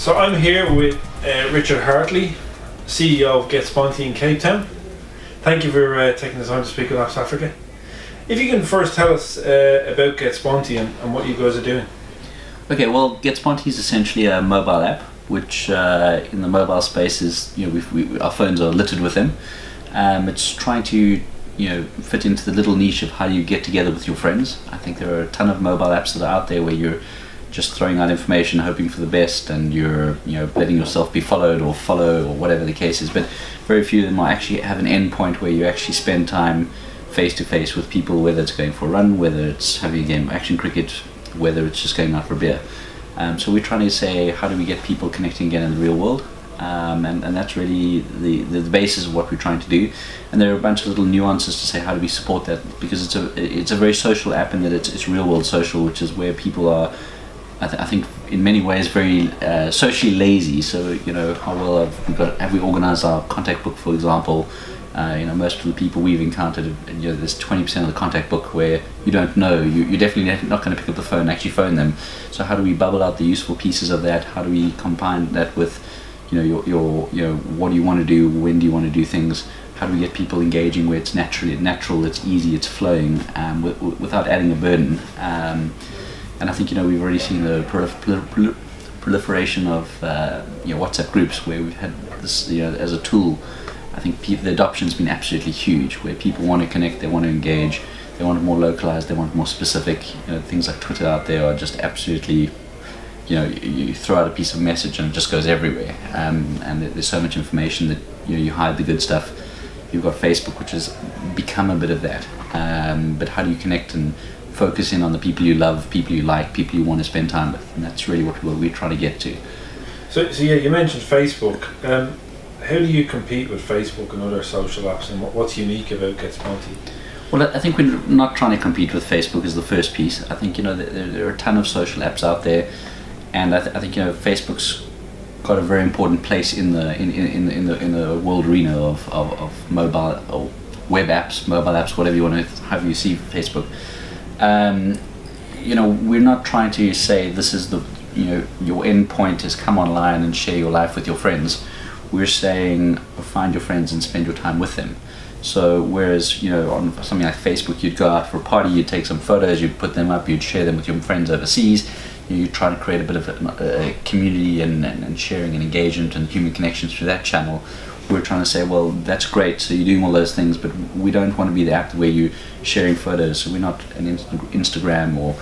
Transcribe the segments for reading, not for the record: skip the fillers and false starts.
So I'm here with Richard Hartley, CEO of Get Sponty in Cape Town. Thank you for taking the time to speak with us, Africa. If you can first tell us about Get Sponty and what you guys are doing. Okay, well, Get Sponty is essentially a mobile app, which in the mobile space is, our phones are littered with them. It's trying to, fit into the little niche of how you get together with your friends. I think there are a ton of mobile apps that are out there where you're just throwing out information, hoping for the best, and you're, letting yourself be followed or follow or whatever the case is. But very few of them will actually have an end point where you actually spend time face to face with people, whether it's going for a run, whether it's having a game of action cricket, whether it's just going out for a beer. So we're trying to say, how do we get people connecting again in the real world? And that's really the basis of what we're trying to do. And there are a bunch of little nuances to say, how do we support that? Because it's a very social app in that it's real world social, which is where people are, I think in many ways very socially lazy. So how well have we organized our contact book, for example? Most of the people we've encountered, there's 20% of the contact book where you don't know. You're definitely not going to pick up the phone and actually phone them. So how do we bubble out the useful pieces of that? How do we combine that with your what do you want to do? When do you want to do things? How do we get people engaging where it's natural, it's easy, it's flowing, without adding a burden? And I think we've already seen the proliferation of WhatsApp groups where we've had this as a tool. I think the adoption's been absolutely huge, where people want to connect, they want to engage, they want it more localized, they want it more specific. Things like Twitter out there are just absolutely, you throw out a piece of message and it just goes everywhere. And there's so much information that you hide the good stuff. You've got Facebook, which has become a bit of that. But how do you connect and focus in on the people you love, people you like, people you want to spend time with? And that's really what we're trying to get to. So yeah, you mentioned Facebook. How do you compete with Facebook and other social apps, and what's unique about Get Sponty? Well, I think we're not trying to compete with Facebook is the first piece. I think there are a ton of social apps out there, and I think Facebook's got a very important place in the world arena of mobile or web apps, mobile apps, whatever you want to have you see Facebook. We're not trying to say this is the your end point is come online and share your life with your friends. We're saying find your friends and spend your time with them. So whereas on something like Facebook, you'd go out for a party, you'd take some photos, you'd put them up, you'd share them with your friends overseas. You try to create a bit of a community and sharing and engagement and human connections through that channel. We're trying to say, well, that's great, so you're doing all those things, but we don't want to be the app where you're sharing photos. So we're not an Instagram or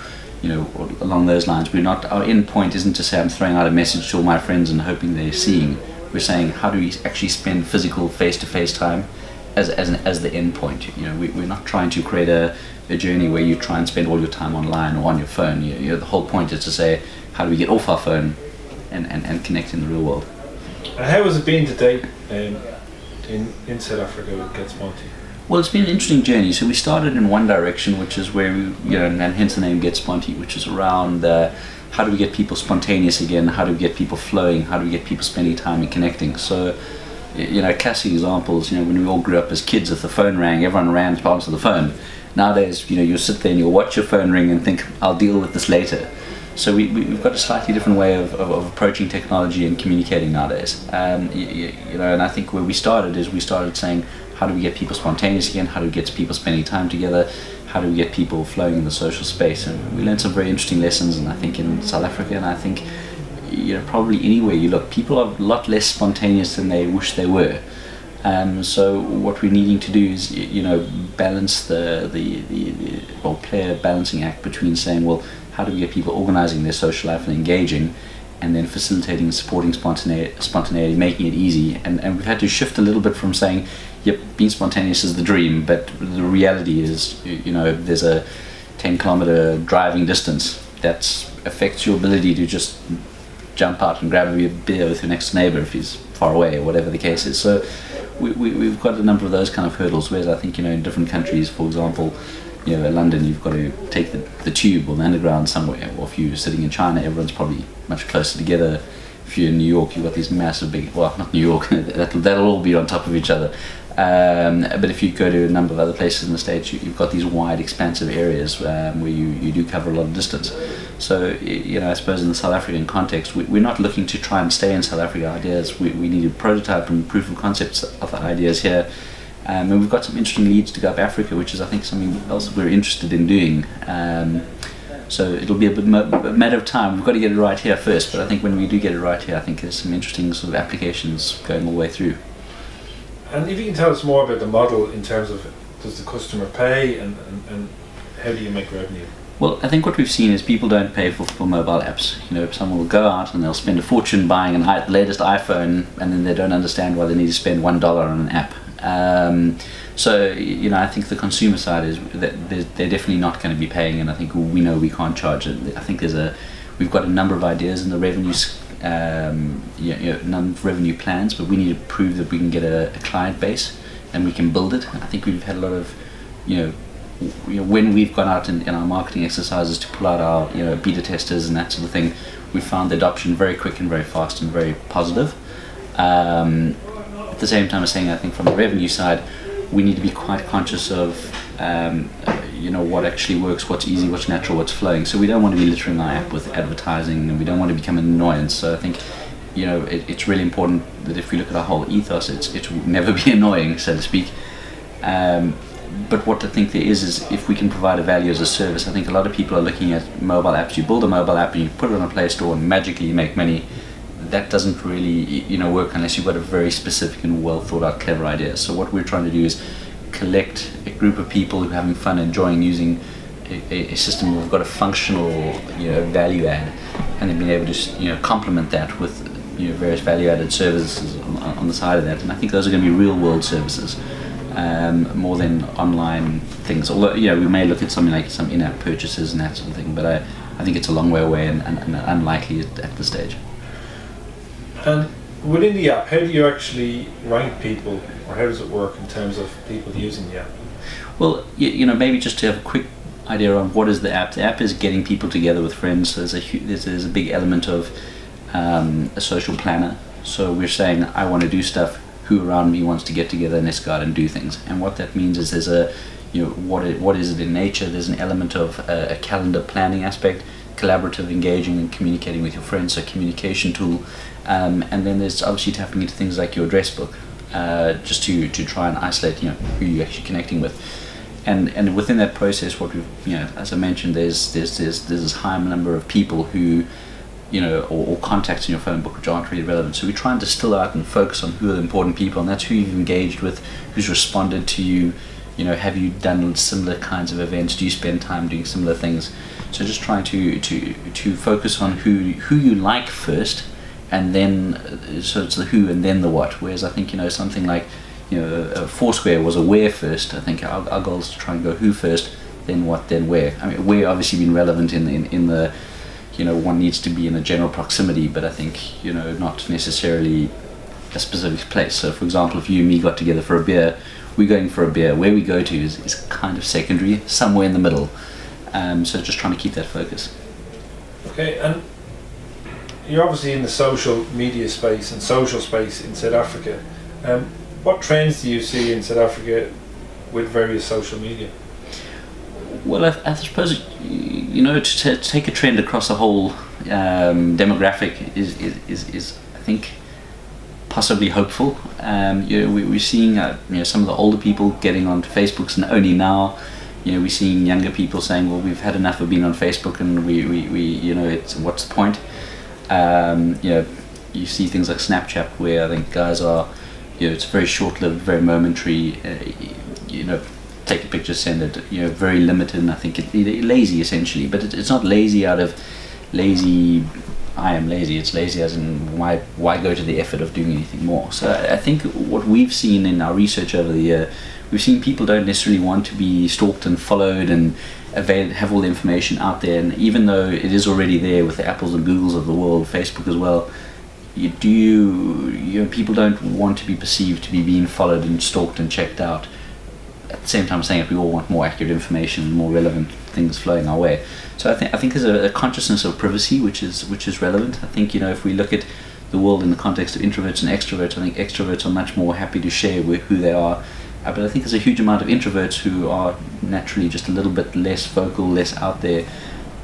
or along those lines. We're not. Our end point isn't to say I'm throwing out a message to all my friends and hoping they're seeing. We're saying, how do we actually spend physical face-to-face time as the end point? We're not trying to create a journey where you try and spend all your time online or on your phone. The whole point is to say, how do we get off our phone and connect in the real world? And how has it been to date in South Africa with Get Sponty? Well, it's been an interesting journey. So we started in one direction, which is where and hence the name Get Sponty, which is around how do we get people spontaneous again? How do we get people flowing? How do we get people spending time and connecting? So, classic examples. When we all grew up as kids, if the phone rang, everyone ran to answer the phone. Nowadays, you sit there and you watch your phone ring and think, I'll deal with this later. So we've got a slightly different way of approaching technology and communicating nowadays. And I think where we started saying, how do we get people spontaneous again? How do we get people spending time together? How do we get people flowing in the social space? And we learned some very interesting lessons, and I think in South Africa, and I think probably anywhere you look, people are a lot less spontaneous than they wish they were. So what we're needing to do is balance play a balancing act between saying, well, how do we get people organizing their social life and engaging, and then facilitating and supporting spontaneity, making it easy. And we've had to shift a little bit from saying, yep, being spontaneous is the dream, but the reality is, there's a 10-kilometer driving distance that affects your ability to just jump out and grab a beer with your next neighbor if he's far away or whatever the case is. So we've got a number of those kind of hurdles, whereas I think, in different countries, for example, in London, you've got to take the tube or the underground somewhere, or if you're sitting in China, everyone's probably much closer together if you're in New York, you've got these massive big, well, not New York, that'll all be on top of each other. But if you go to a number of other places in the States, you've got these wide, expansive areas where you do cover a lot of distance. So, I suppose in the South African context, we're not looking to try and stay in South Africa ideas. We need a prototype and proof of concepts of the ideas here. And we've got some interesting leads to go up Africa, which is, I think, something else we're interested in doing. So it'll be a matter of time. We've got to get it right here first, but I think when we do get it right here, I think there's some interesting sort of applications going all the way through. And if you can tell us more about the model in terms of, does the customer pay and how do you make revenue? Well, I think what we've seen is people don't pay for mobile apps. Someone will go out and they'll spend a fortune buying the latest iPhone, and then they don't understand why they need to spend $1 on an app. So I think the consumer side is that they're definitely not going to be paying, and I think we know we can't charge it. I think we've got a number of ideas in the revenues, number of revenue plans, but we need to prove that we can get a client base and we can build it. I think we've had a lot of, when we've gone out in our marketing exercises to pull out our beta testers and that sort of thing, we found the adoption very quick and very fast and very positive. At the same time as saying, I think from the revenue side, we need to be quite conscious of what actually works, what's easy, what's natural, what's flowing. So we don't want to be littering our app with advertising, and we don't want to become an annoyance. So I think it's really important that if we look at our whole ethos, it will never be annoying, so to speak. But what I think there is if we can provide a value as a service. I think a lot of people are looking at mobile apps. You build a mobile app and you put it on a Play Store and magically you make money. That doesn't really work unless you've got a very specific and well thought out clever idea. So what we're trying to do is collect a group of people who are having fun, enjoying using a system where we've got a functional value add, and then being able to complement that with various value added services on the side of that. And I think those are going to be real world services more than online things. Although we may look at something like some in-app purchases and that sort of thing, but I think it's a long way away and unlikely at this stage. And within the app, how do you actually rank people, or how does it work in terms of people using the app? Well, maybe just to have a quick idea on what is the app. The app is getting people together with friends. So there's a big element of a social planner. So we're saying, I want to do stuff. Who around me wants to get together and let's go out and do things? And what that means is there's what is it in nature? There's an element of a calendar planning aspect, collaborative, engaging and communicating with your friends, so communication tool. And then there's obviously tapping into things like your address book, just to try and isolate who you're actually connecting with. And within that process, what we've as I mentioned, there's this high number of people who or contacts in your phone book which aren't really relevant. So we try and distill out and focus on who are the important people, and that's who you've engaged with, who's responded to you. Have you done similar kinds of events? Do you spend time doing similar things? So just trying to focus on who you like first, and then so it's the who and then the what. Whereas I think something like Foursquare was a where first. I think our goal is to try and go who first, then what, then where. I mean, where obviously been relevant in the one needs to be in a general proximity, but I think not necessarily a specific place. So for example, if you and me got together for a beer, we're going for a beer. Where we go to is kind of secondary, somewhere in the middle. So just trying to keep that focus. Okay, and you're obviously in the social media space and social space in South Africa. What trends do you see in South Africa with various social media? Well, I suppose to take a trend across a whole demographic is I think possibly hopeful. We're seeing some of the older people getting onto Facebooks, and only now we're seeing younger people saying, well, we've had enough of being on Facebook, and we it's what's the point. You see things like Snapchat where I think guys are it's very short-lived, very momentary. Take a picture, send it. Very limited, and I think lazy essentially. But it's not lazy out of lazy. I am lazy. It's lazy as in why go to the effort of doing anything more. So I think what we've seen in our research over the year, we've seen people don't necessarily want to be stalked and followed and have all the information out there. And even though it is already there with the Apples and Googles of the world, Facebook as well, people don't want to be perceived to be being followed and stalked and checked out. At the same time, saying that we all want more accurate information, more relevant things flowing our way. So I think there's a consciousness of privacy which is relevant. I think if we look at the world in the context of introverts and extroverts. I think extroverts are much more happy to share who they are, but I think there's a huge amount of introverts who are naturally just a little bit less vocal, less out there,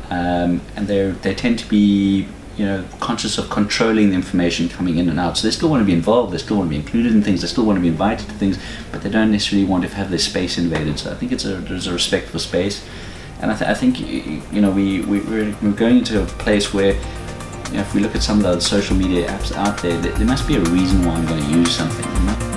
and they tend to be, you know, conscious of controlling the information coming in and out. So they still want to be involved, they still want to be included in things, they still want to be invited to things, but they don't necessarily want to have their space invaded. So I think there's a respect for space, and I think, you know, we're going into a place where, you know, if we look at some of the other social media apps out there, there must be a reason why I'm going to use something. You know?